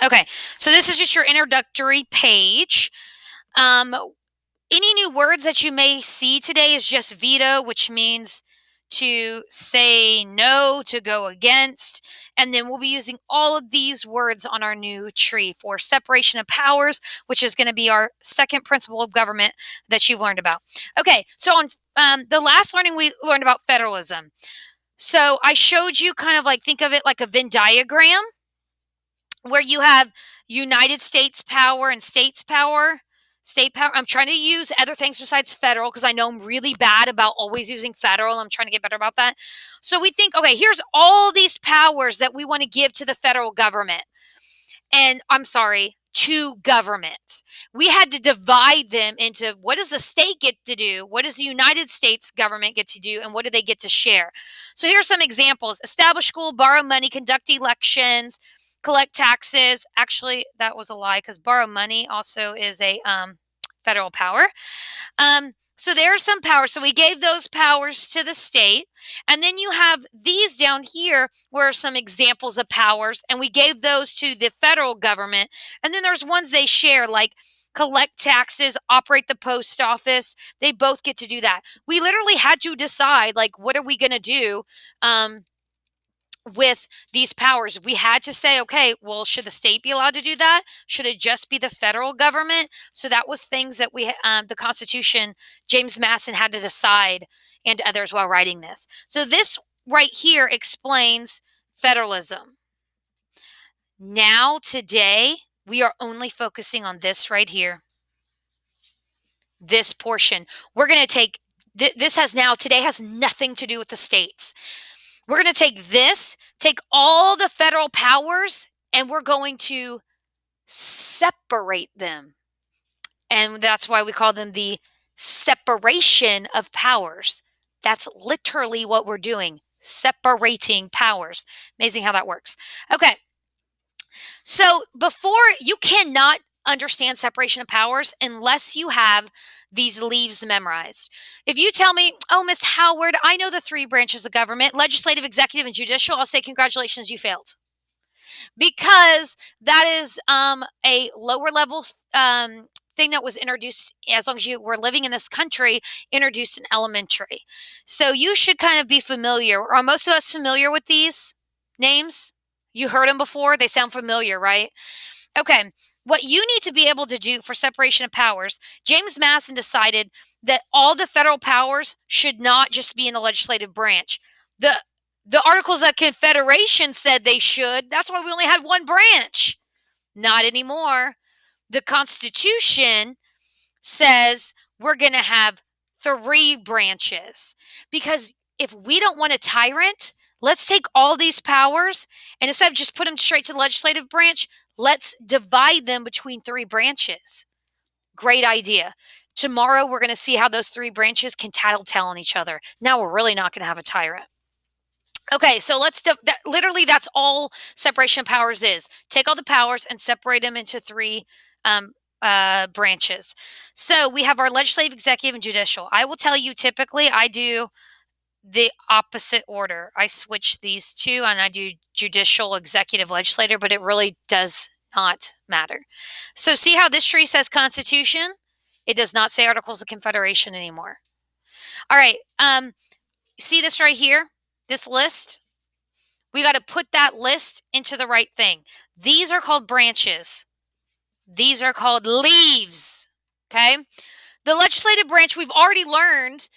Okay, so this is just your introductory page. Um, any new words that you may see today is just veto, which means to say no, to go against. And then we'll be using all of these words on our new tree for separation of powers, which is going to be our second principle of government that you've learned about. Okay, so on the last learning, we learned about federalism. So I showed you kind of like, think of it like a Venn diagram where you have United States power and states power, state power. I'm trying to use other things besides federal because I know I'm really bad about always using federal. I'm trying to get better about that. So we think, okay, here's all these powers that we want to give to the federal government. And I'm sorry, to government. We had to divide them into what does the state get to do? What does the United States government get to do? And what do they get to share? So here are some examples: establish school, borrow money, conduct elections, collect taxes. Actually, that was a lie because borrow money also is a federal power. So there are some powers. So we gave those powers to the state. And then you have these down here were some examples of powers, and we gave those to the federal government. And then there's ones they share, like collect taxes, operate the post office. They both get to do that. We literally had to decide, like, what are we going to do? With these powers, we had to say, okay, well, should the state be allowed to do that? Should it just be the federal government? So that was things that the Constitution, James Madison had to decide, and others while writing this. So this right here explains federalism. Now, today, we are only focusing on this right here, this portion. We're going to take this today has nothing to do with the states. We're going to take all the federal powers, and we're going to separate them. And that's why we call them the separation of powers. That's literally what we're doing, separating powers. Amazing how that works. Okay. So you cannot understand separation of powers unless you have these leaves memorized. If you tell me, oh, Miss Howard, I know the three branches of government, legislative, executive, and judicial, I'll say, congratulations, you failed. Because that is a lower level thing that was introduced, as long as you were living in this country, introduced in elementary. So you should kind of be familiar. Are most of us familiar with these names? You heard them before? They sound familiar, right? Okay. What you need to be able to do for separation of powers, James Madison decided that all the federal powers should not just be in the legislative branch. The Articles of Confederation said they should. That's why we only had one branch. Not anymore. The Constitution says we're going to have three branches. Because if we don't want a tyrant, let's take all these powers, and instead of just put them straight to the legislative branch, let's divide them between three branches. Great idea. Tomorrow, we're going to see how those three branches can tattletale on each other. Now we're really not going to have a tyrant. Okay, so literally that's all separation of powers is. Take all the powers and separate them into three branches. So we have our legislative, executive, and judicial. I will tell you, typically, I do the opposite order. I switch these two, and I do judicial, executive, legislative, but it really does not matter. So see how this tree says Constitution? It does not say Articles of Confederation anymore. All right, see this right here? This list? We got to put that list into the right thing. These are called branches. These are called leaves. Okay? The legislative branch, we've already learned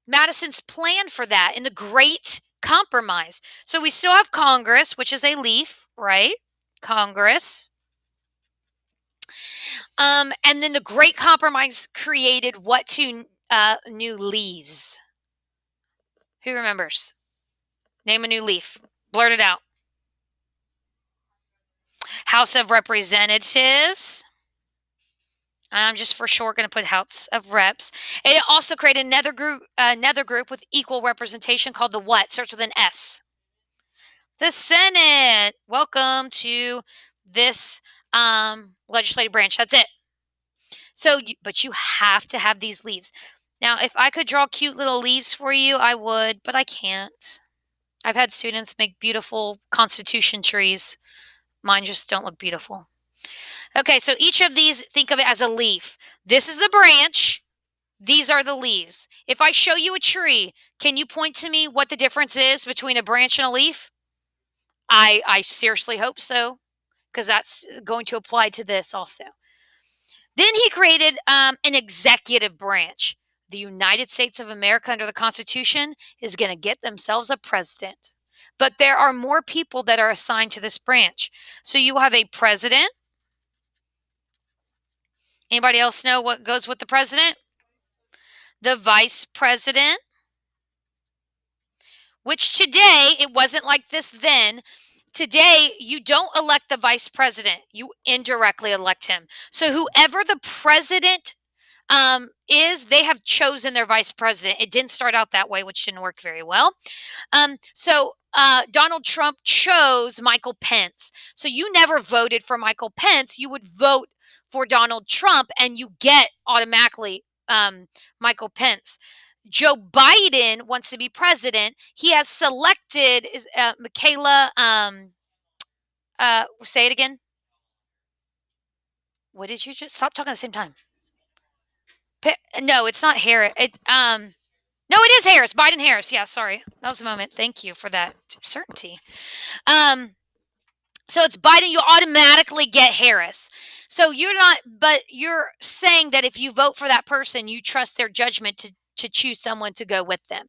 Madison's plan for that in the Great Compromise. So we still have Congress, which is a leaf, right? Congress. And then the Great Compromise created what two new leaves? Who remembers? Name a new leaf. Blurt it out. House of Representatives. I'm just for short going to put House of Reps. It also created another group with equal representation called the what? Starts with an S. The Senate. Welcome to this legislative branch. That's it. So, but you have to have these leaves. Now, if I could draw cute little leaves for you, I would, but I can't. I've had students make beautiful Constitution trees. Mine just don't look beautiful. Okay, so each of these, think of it as a leaf. This is the branch. These are the leaves. If I show you a tree, can you point to me what the difference is between a branch and a leaf? I seriously hope so, because that's going to apply to this also. Then he created an executive branch. The United States of America under the Constitution is going to get themselves a president. But there are more people that are assigned to this branch. So you have a president. Anybody else know what goes with the president? The vice president, which today, it wasn't like this then. Today, you don't elect the vice president, you indirectly elect him. So whoever the president is, they have chosen their vice president. It didn't start out that way, which didn't work very well. Donald Trump chose Michael Pence. So you never voted for Michael Pence. You would vote for Donald Trump, and you get automatically Michael Pence. Joe Biden wants to be president. He has selected Michaela. Say it again. What did you just stop talking at the same time? No, it's not Harris. No, it is Harris. Biden Harris. Yeah, sorry, that was a moment. Thank you for that certainty. So it's Biden. You automatically get Harris. So you're not, but you're saying that if you vote for that person, you trust their judgment to choose someone to go with them.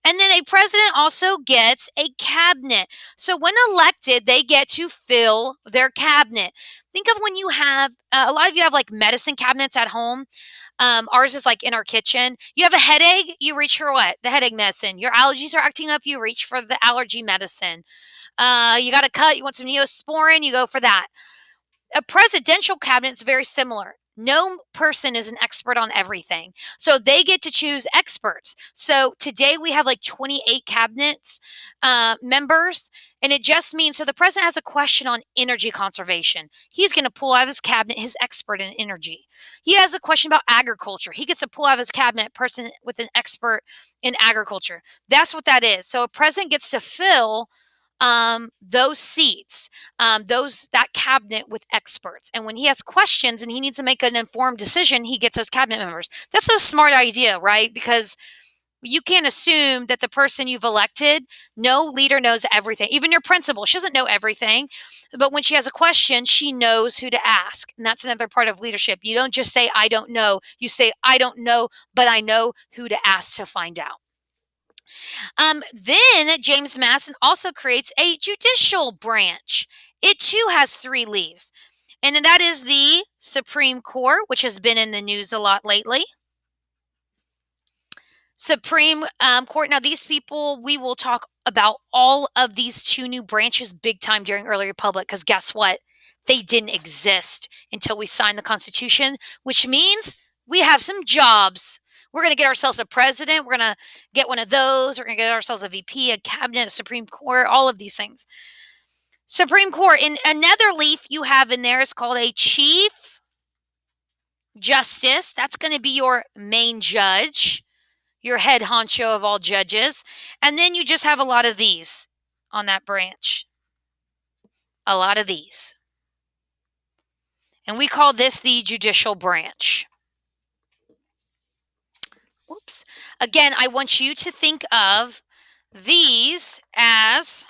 And then a president also gets a cabinet. So when elected, they get to fill their cabinet. Think of when you have, a lot of you have like medicine cabinets at home. Ours is like in our kitchen. You have a headache, you reach for what? The headache medicine. Your allergies are acting up, you reach for the allergy medicine. You got a cut, you want some Neosporin, you go for that. A presidential cabinet is very similar. No person is an expert on everything. So they get to choose experts. So today we have like 28 cabinets members. And it just means, so the president has a question on energy conservation. He's going to pull out of his cabinet his expert in energy. He has a question about agriculture. He gets to pull out of his cabinet person with an expert in agriculture. That's what that is. So a president gets to fill those seats, that cabinet with experts. And when he has questions and he needs to make an informed decision, he gets those cabinet members. That's a smart idea, right? Because you can't assume that the person you've elected, no leader knows everything. Even your principal, she doesn't know everything. But when she has a question, she knows who to ask. And that's another part of leadership. You don't just say, I don't know. You say, I don't know, but I know who to ask to find out. Then James Madison also creates a judicial branch. It too has 3 leaves. And that is the Supreme Court, which has been in the news a lot lately. Supreme Court. Now, these people, we will talk about all of these 2 new branches big time during early republic, because guess what? They didn't exist until we signed the Constitution, which means we have some jobs. We're going to get ourselves a president. We're going to get one of those. We're going to get ourselves a VP, a cabinet, a Supreme Court, all of these things. Supreme Court. In another leaf you have in there is called a Chief Justice. That's going to be your main judge, your head honcho of all judges. And then you just have a lot of these on that branch. A lot of these. And we call this the judicial branch. Whoops. Again, I want you to think of these as,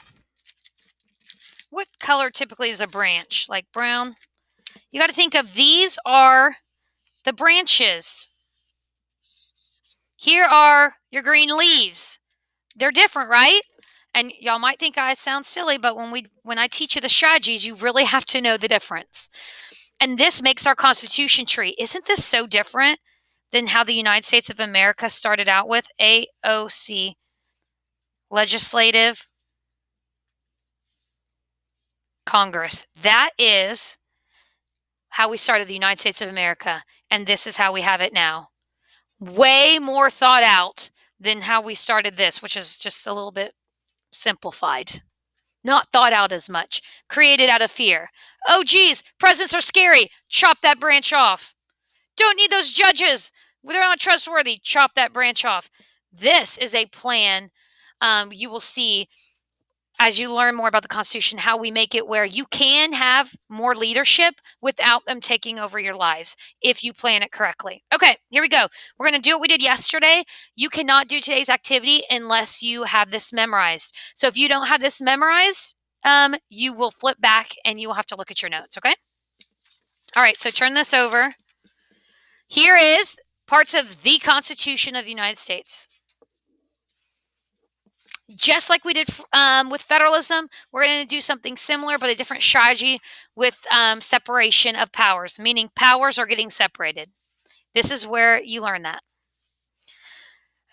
what color typically is a branch? Like brown? You got to think of these are the branches. Here are your green leaves. They're different, right? And y'all might think I sound silly, but when I teach you the strategies, you really have to know the difference. And this makes our Constitution tree. Isn't this so different than how the United States of America started out with? AOC, Legislative Congress. That is how we started the United States of America. And this is how we have it now. Way more thought out than how we started this, which is just a little bit simplified. Not thought out as much. Created out of fear. Oh, geez, presidents are scary. Chop that branch off. Don't need those judges. They're not trustworthy. Chop that branch off. This is a plan you will see as you learn more about the Constitution, how we make it where you can have more leadership without them taking over your lives if you plan it correctly. Okay, here we go. We're going to do what we did yesterday. You cannot do today's activity unless you have this memorized. So if you don't have this memorized, you will flip back and you will have to look at your notes, okay? All right, so turn this over. Here is parts of the Constitution of the United States. Just like we did with federalism, we're going to do something similar, but a different strategy with separation of powers, meaning powers are getting separated. This is where you learn that.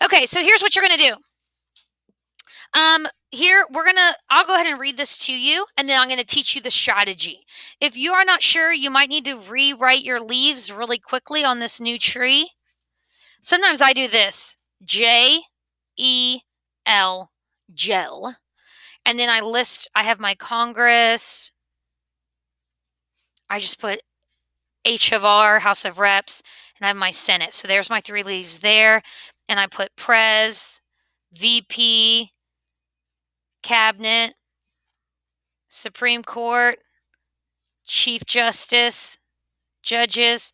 Okay, so here's what you're going to do. I'll go ahead and read this to you, and then I'm going to teach you the strategy. If you are not sure, you might need to rewrite your leaves really quickly on this new tree. Sometimes I do this, J-E-L, gel. And then I have my Congress. I just put H of R, House of Reps, and I have my Senate. So there's my 3 leaves there. And I put Pres, VP, Cabinet, Supreme Court, Chief Justice, Judges,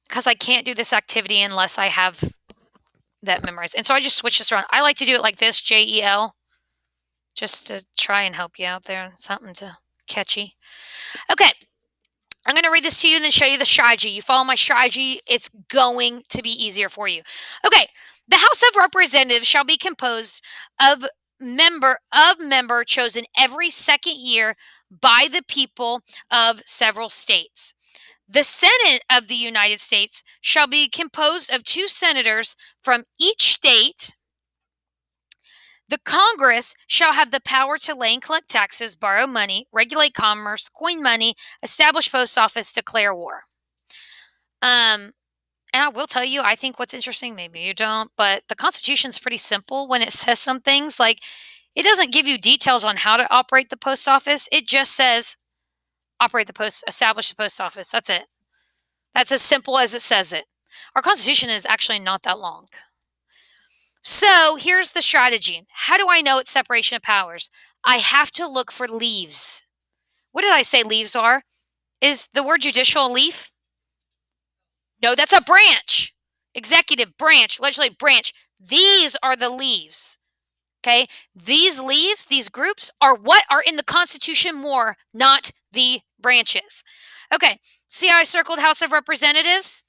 because I can't do this activity unless I have that memorized. And so I just switch this around. I like to do it like this, J-E-L, just to try and help you out there. Something to catchy. Okay. I'm going to read this to you and then show you the strategy. You follow my strategy, it's going to be easier for you. Okay. The House of Representatives shall be composed of member chosen every second year by the people of several states. The Senate of the United States shall be composed of 2 senators from each state. The Congress shall have the power to lay and collect taxes, borrow money, regulate commerce, coin money, establish post office, declare war. And I will tell you, I think what's interesting, maybe you don't, but the Constitution is pretty simple when it says some things. Like, it doesn't give you details on how to operate the post office. It just says establish the post office. That's it. That's as simple as it says it. Our Constitution is actually not that long. So here's the strategy. How do I know it's separation of powers? I have to look for leaves. What did I say leaves are? Is the word judicial a leaf? No, that's a branch. Executive branch, legislative branch. These are the leaves. Okay? These leaves, these groups are what are in the Constitution more, not the branches. Okay. See how I circled House of Representatives?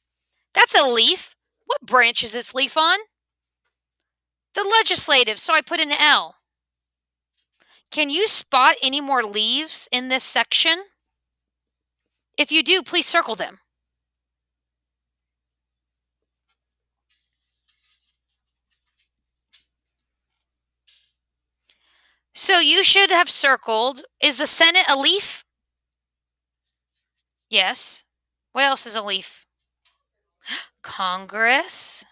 That's a leaf. What branch is this leaf on? The legislative, so I put an L. Can you spot any more leaves in this section? If you do, please circle them. So you should have circled, is the Senate a leaf? Yes. What else is a leaf? Congress.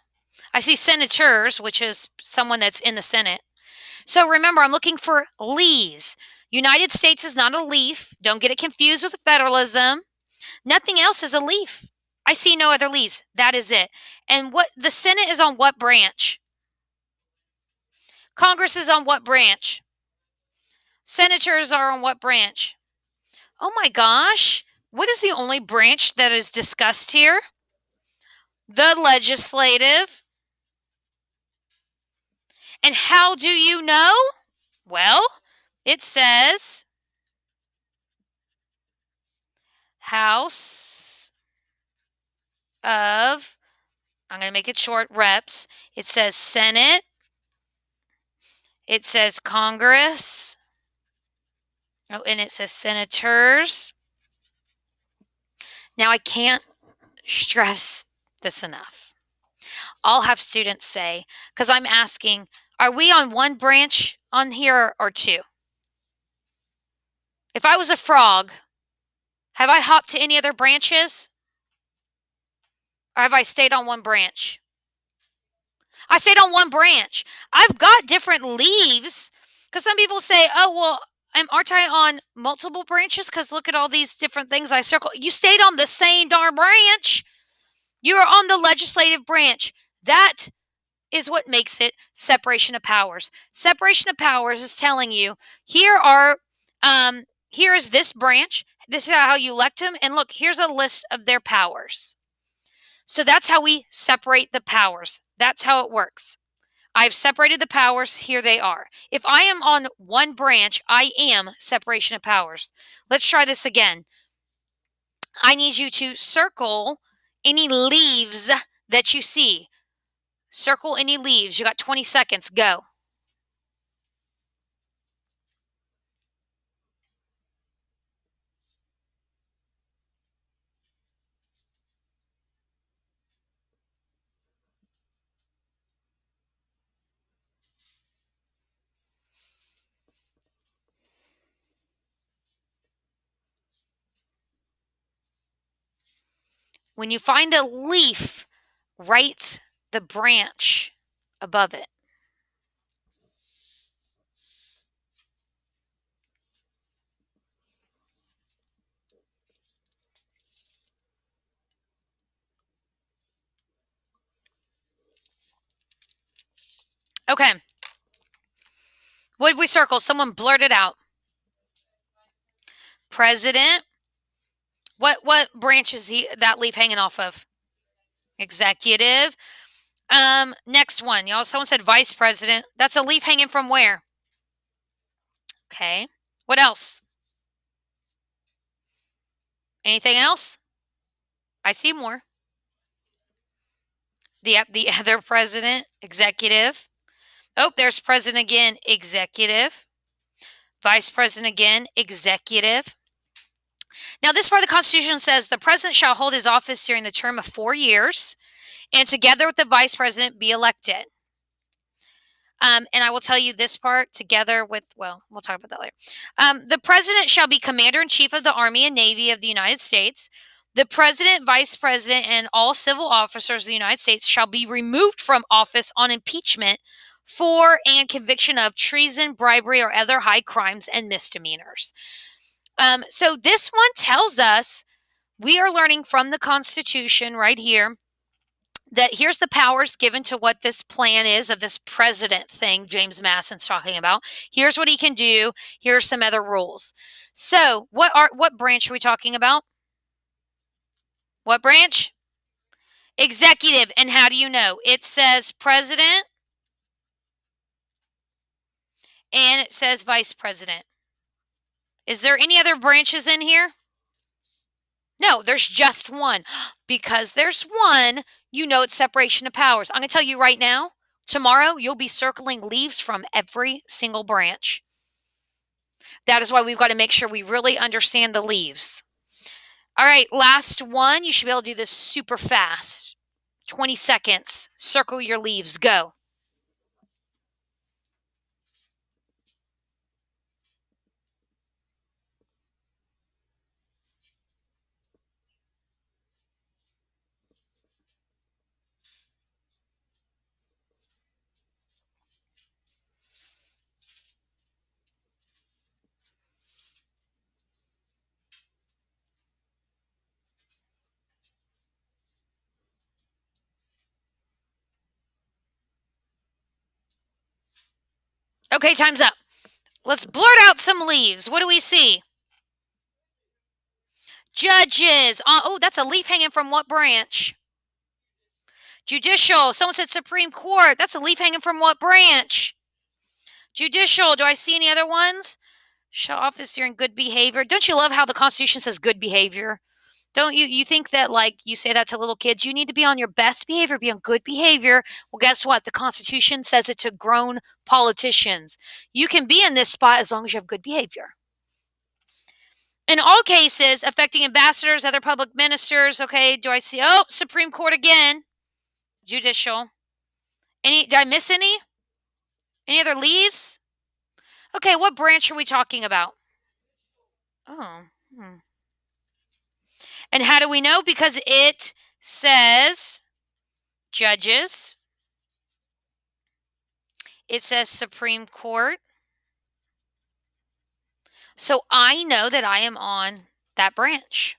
I see senators, which is someone that's in the Senate. So remember, I'm looking for leaves. United States is not a leaf. Don't get it confused with federalism. Nothing else is a leaf. I see no other leaves. That is it. And what the Senate is on what branch? Congress is on what branch? Senators are on what branch? Oh my gosh. What is the only branch that is discussed here? The legislative. And how do you know? Well, it says House of, I'm going to make it short, reps. It says Senate. It says Congress. Oh, and it says senators. Now, I can't stress this enough. I'll have students say, because I'm asking, are we on one branch on here or 2? If I was a frog, have I hopped to any other branches? Or have I stayed on one branch? I stayed on one branch. I've got different leaves because some people say, oh, well, aren't I on multiple branches? Because look at all these different things I circle. You stayed on the same darn branch. You are on the legislative branch. That is what makes it separation of powers. Separation of powers is telling you here are here is this branch. This is how you elect them, and look, here's a list of their powers. So that's how we separate the powers. That's how it works. I've separated the powers. Here they are. If I am on one branch, I am separation of powers. Let's try this again. I need you to circle any leaves that you see. Circle any leaves. You got 20 seconds. Go. When you find a leaf, write the branch above it. Okay. What did we circle? Someone blurted out. President. What branch is that leaf hanging off of? Executive. Next one. Y'all, someone said vice president. That's a leaf hanging from where? Okay. What else? Anything else? I see more. The other president, executive. Oh, there's president again, executive. Vice president again, executive. Now, this part of the Constitution says the president shall hold his office during the term of 4 years, and together with the vice president be elected. And I will tell you this part together with, well, we'll talk about that later. The president shall be commander-in-chief of the Army and Navy of the United States. The president, vice president, and all civil officers of the United States shall be removed from office on impeachment for and conviction of treason, bribery, or other high crimes and misdemeanors. So this one tells us, we are learning from the Constitution right here, that here's the powers given to what this plan is of this president thing James Madison's talking about. Here's what he can do. Here's some other rules. So what branch are we talking about? What branch? Executive. And how do you know? It says president and it says vice president. Is there any other branches in here? No, there's just one. Because there's one, you know it's separation of powers. I'm going to tell you right now, tomorrow you'll be circling leaves from every single branch. That is why we've got to make sure we really understand the leaves. All right, last one. You should be able to do this super fast. 20 seconds. Circle your leaves. Go. Okay, time's up. Let's blurt out some leaves. What do we see? Judges. Oh, that's a leaf hanging from what branch? Judicial. Someone said Supreme Court. That's a leaf hanging from what branch? Judicial. Do I see any other ones? Show office during good behavior. Don't you love how the Constitution says good behavior? Don't you think that, like, you say that to little kids, you need to be on your best behavior, be on good behavior. Well, guess what? The Constitution says it to grown politicians. You can be in this spot as long as you have good behavior. In all cases affecting ambassadors, other public ministers, okay, do I see, oh, Supreme Court again. Judicial. Did I miss any? Any other leaves? Okay, what branch are we talking about? Oh, And how do we know? Because it says judges. It says Supreme Court. So I know that I am on that branch.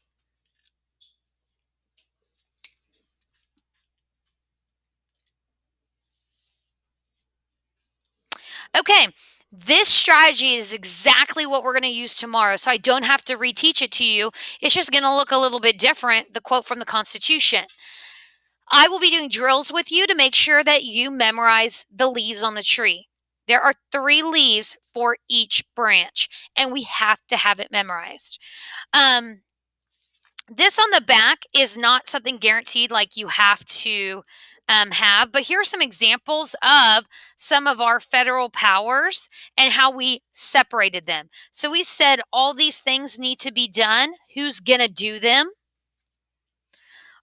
Okay, this strategy is exactly what we're going to use tomorrow. So I don't have to reteach it to you. It's just going to look a little bit different, the quote from the Constitution. I will be doing drills with you to make sure that you memorize the leaves on the tree. There are 3 leaves for each branch, and we have to have it memorized. Um, this on the back is not something guaranteed like you have to have, but here are some examples of some of our federal powers and how we separated them. So we said all these things need to be done. Who's going to do them?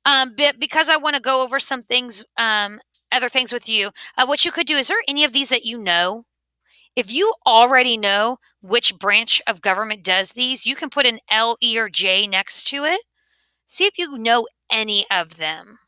But because I want to go over some things, other things with you, what you could do, is there any of these that you know? If you already know which branch of government does these, you can put an L, E, or J next to it. See if you know any of them.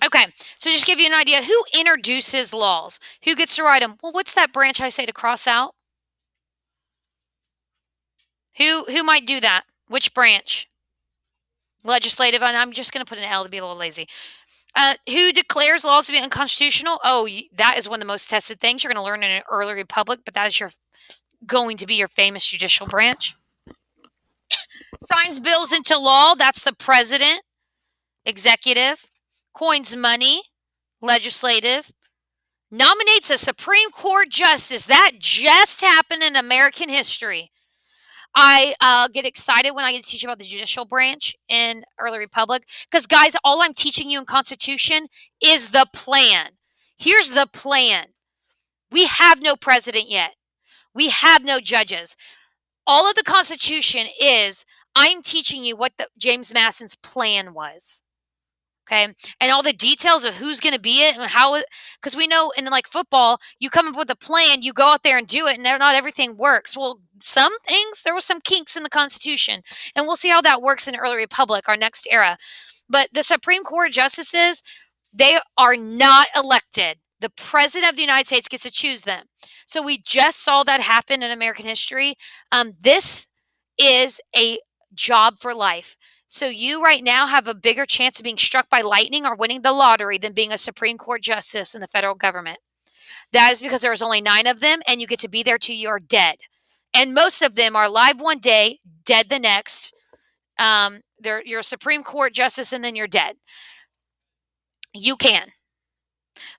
Okay, so just give you an idea, who introduces laws? Who gets to write them? Well, what's that branch I say to cross out? Who might do that? Which branch? Legislative, and I'm just going to put an L to be a little lazy. Who declares laws to be unconstitutional? Oh, that is one of the most tested things you're going to learn in an early republic, but that is going to be your famous judicial branch. Signs bills into law, that's the president. Executive. Coins money, legislative. Nominates a Supreme Court justice. That just happened in American history. I get excited when I get to teach about the judicial branch in early republic because, guys, all I'm teaching you in Constitution is the plan. Here's the plan. We have no president yet. We have no judges. All of the Constitution is I'm teaching you what James Madison's plan was. Okay. And all the details of who's going to be it and how, because we know in like football, you come up with a plan, you go out there and do it, and not everything works. Well, some things, there was some kinks in the Constitution, and we'll see how that works in early republic, our next era. But the Supreme Court justices, they are not elected. The president of the United States gets to choose them. So we just saw that happen in American history. This is a job for life. So you right now have a bigger chance of being struck by lightning or winning the lottery than being a Supreme Court justice in the federal government. That is because there's only 9 of them, and you get to be there till you're dead. And most of them are alive one day, dead the next. You're a Supreme Court justice, and then you're dead. You can.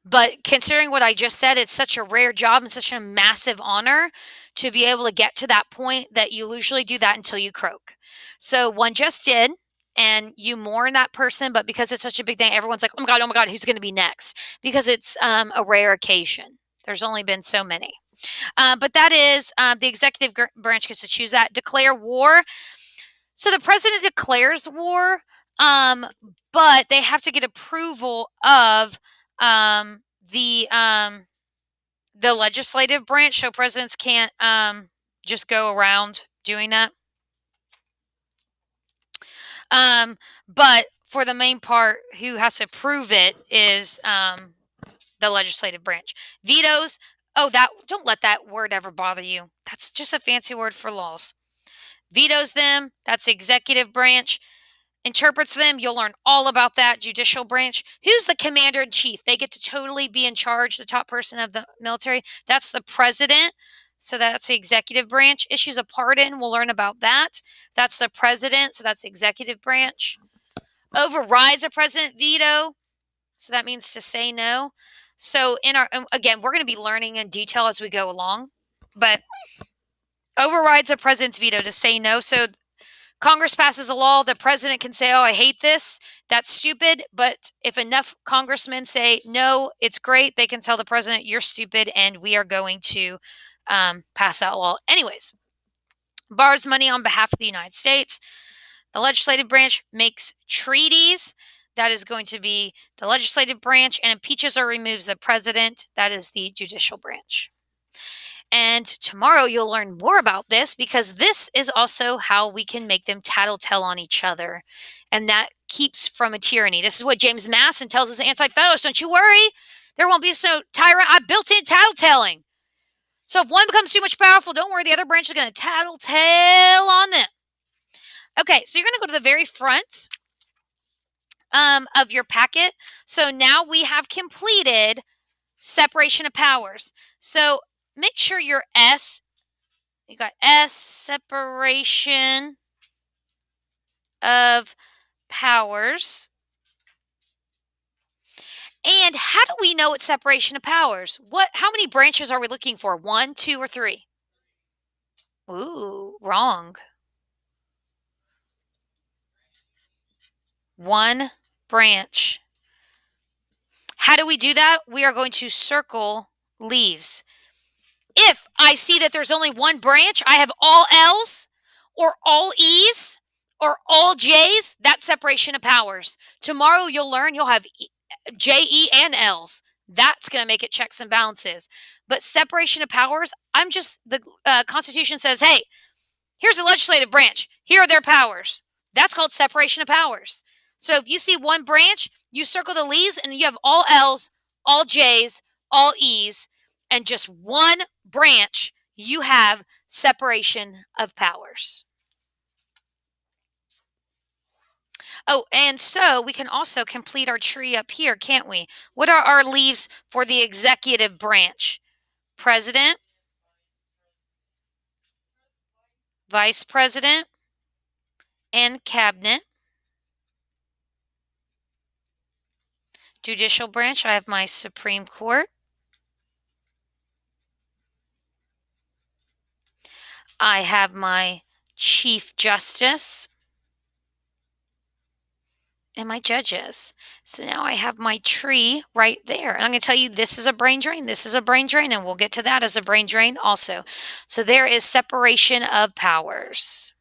But considering what I just said, it's such a rare job and such a massive honor to be able to get to that point that you usually do that until you croak. So one just did, and you mourn that person, but because it's such a big thing, everyone's like, oh my God, who's going to be next? Because it's a rare occasion. There's only been so many. But that is the executive branch gets to choose that. Declare war. So the president declares war, but they have to get approval of the legislative branch. So presidents can't just go around doing that. But for the main part, who has to prove it is the legislative branch. Vetoes. Oh, don't let that word ever bother you. That's just a fancy word for laws. Vetoes them. That's the executive branch. Interprets them. You'll learn all about that. Judicial branch. Who's the commander in chief? They get to totally be in charge, the top person of the military. That's the president. So that's the executive branch. Issues a pardon. We'll learn about that. That's the president. So that's the executive branch. Overrides a president veto. So that means to say no. So again, we're going to be learning in detail as we go along. But overrides a president's veto to say no. So Congress passes a law, the president can say, oh, I hate this. That's stupid. But if enough congressmen say, no, it's great, they can tell the president, you're stupid, and we are going to pass that law. Anyways, borrows money on behalf of the United States. The legislative branch makes treaties. That is going to be the legislative branch, and impeaches or removes the president. That is the judicial branch. And tomorrow you'll learn more about this because this is also how we can make them tattletale on each other. And that keeps from a tyranny. This is what James Madison tells us, Anti-Federalists. Don't you worry. There won't be so tyrant. I built in tattletaling. So if one becomes too much powerful, don't worry. The other branch is going to tattletale on them. Okay, so you're going to go to the very front of your packet. So now we have completed separation of powers. So make sure your S, you got S, separation of powers. And how do we know it's separation of powers? How many branches are we looking for? 1, 2, or 3? Ooh, wrong. 1 branch. How do we do that? We are going to circle leaves. If I see that there's only 1 branch, I have all L's or all E's or all J's, that's separation of powers. Tomorrow you'll learn you'll have J, E, and L's. That's going to make it checks and balances. But separation of powers, the Constitution says, hey, here's the legislative branch. Here are their powers. That's called separation of powers. So if you see 1 branch, you circle the leaves and you have all L's, all J's, all E's, and just 1 branch, you have separation of powers. Oh, and so we can also complete our tree up here, can't we? What are our leaves for the executive branch? President, vice president, and cabinet. Judicial branch, I have my Supreme Court. I have my Chief Justice and my judges. So now I have my tree right there. And I'm going to tell you, this is a brain drain, this is a brain drain, and we'll get to that as a brain drain also. So there is separation of powers.